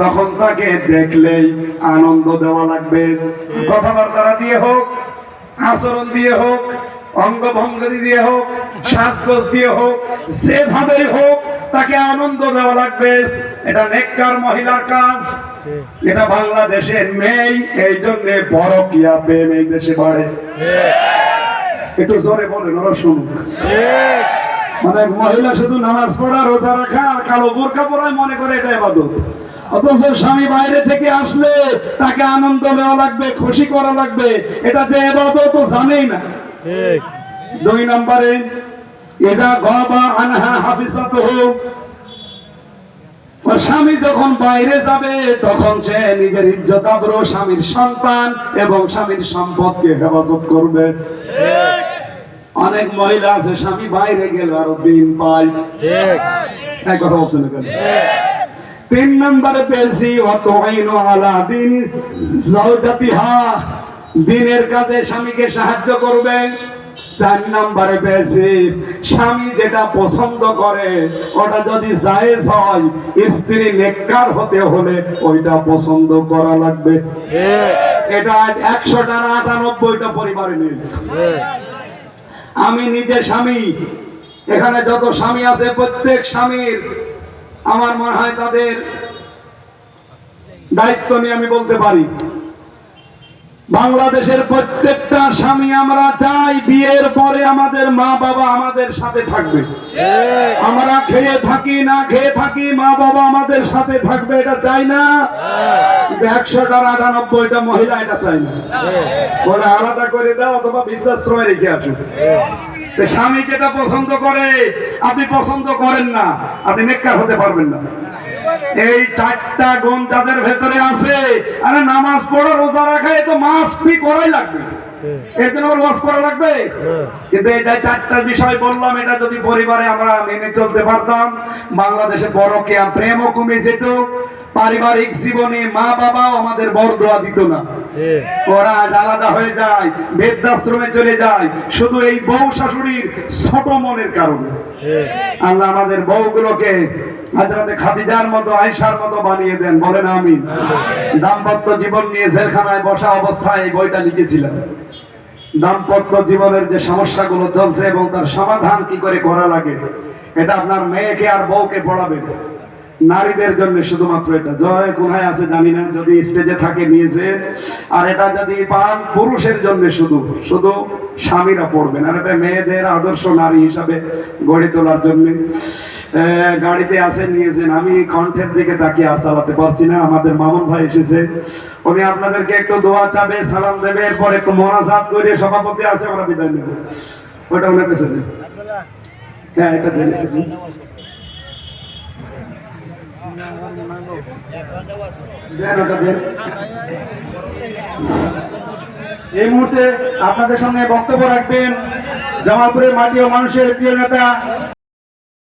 তখন তাকে দেখলেই আনন্দ দেওয়া লাগবে। কথাবার্তা দিয়ে হোক, আচরণ দিয়ে হোক, অঙ্গভঙ্গি দিয়ে হোক, শ্বাসকোষ দিয়ে হোক, যেভাবেই হোক তাকে আনন্দ দেওয়া লাগবে। এটা নেককার মহিলার কাজ। এটা বাংলাদেশের মেয়ে, এই জন্য পরকীয়া প্রেম এই দেশে বাড়ে। একটু জোরে বলেন, ওরা শুনুক। অনেক মহিলা শুধু নামাজ পড়া, রোজা রাখা আর কালো বোরকা পরায় মনে করে এটা ইবাদত। অথচ স্বামী বাইরে থেকে আসলে তাকে আনন্দ দেওয়া লাগবে, খুশি করা লাগবে। এটা যে ইবাদত ও জানেই না। ঠিক। 2 নম্বরে ইদা গাবা আনহা হাফিজাতুহু, স্বামী যখন বাইরে যাবে তখন সে নিজের ইজ্জত আবরু, স্বামীর সন্তান এবং স্বামীর সম্পদকে হেফাজত করবে। ঠিক। অনেক মহিলা আছে স্বামী বাইরে গেল আরো দিন পায়। ঠিক। এই কথা বলছেন কেন? 3 নম্বরে পেয়েছি ওয়াতুইনু আলা দিন যাওজাতিহা, দিনের কাজে স্বামীকে সাহায্য করবে। 4 নম্বরে পেয়েছি স্বামী যেটা পছন্দ করে ওটা যদি জায়েজ হয়, স্ত্রী নেককার হতে হলে ওইটা পছন্দ করা লাগবে। এটা 100টার 98টা পরিবারে নেই। আমি নিজে স্বামী, এখানে যত স্বামী আছে প্রত্যেক স্বামীর আমার মনে হয় তাদের দায়িত্ব নিয়ে আমি বলতে পারি, বাংলাদেশের প্রত্যেকটা স্বামী আমরা চাই বিয়ের পরে আমাদের মা বাবা আমাদের সাথে থাকবে। আমরা খেয়ে থাকি না খেয়ে থাকি, মা বাবা আমাদের সাথে থাকবে, এটা চাই না। 100টার 98টা মহিলা এটা চাই না। বলে আলাদা করে দাও অথবা বৃদ্ধাশ্রমে রেখে আসুন। স্বামী যেটা পছন্দ করে আপনি পছন্দ করেন না, আপনি নেককার হতে পারবেন না। এই 4টা গুণ যাদের ভেতরে আছে, আরে নামাজ পড়া, রোজা রাখা, এ তো মাস্ট বি করাই লাগবে। এর জন্য আবার ওয়াজ করা লাগবে। কিন্তু এই যে 4টা বিষয় বললাম, এটা যদি পরিবারে আমরা মেনে চলতে পারতাম, বাংলাদেশে পরকীয়া প্রেমও কমে যেত, পারিবারিক জীবনে মা বাবাও আমাদের বরদোয়া দিত না। ওরা আজ আলাদা হয়ে যায়, বৃদ্ধাশ্রমে চলে যায়, শুধু এই বউ শাশুড়ির ছোট মনের কারণে। আল্লাহ আমাদের বউগুলোকে হযরতে খাদিজার মতো, আয়েশার মতো বানিয়ে দেন, বলেন আমিন। দাম্পত্য জীবন নিয়ে জেলখানায় বসা অবস্থায় এই বইটা লিখেছিলাম। দাম্পত্য জীবনের যে সমস্যাগুলো চলছে এবং তার সমাধান কি করে করা লাগে, এটা আপনার মেয়েকে আর বউকে পড়াবেন। নারীদের জন্য শুধুমাত্র এটা, জয় কোথায় আছে জানি না, যদি স্টেজে থাকে নিয়েছে। আর এটা যদি পান পুরুষের জন্য শুধু শুধু স্বামীরা পড়বেন। আর এটা মেয়েদের আদর্শ নারী হিসাবে গড়ে তোলার জন্য গাড়িতে আছে নিয়েছেন। আমি কণ্ঠের দিকে তাকিয়ে আর চালাতে পারছি না। আমাদের মামুন ভাই এসেছে, উনি আপনাদেরকে একটু দোয়া চাবে, সালাম দেবে, এরপর একটু মোনাজাত করে সভাপতি আছে, আমরা বিদায় নেব। ওটা ওনার কাছে দেন। হ্যাঁ, এটা দেন, এটা দেন। এই মুহূর্তে আপনাদের সামনে বক্তব্য রাখবেন জামালপুরের মাটি ও মানুষের প্রিয় নেতা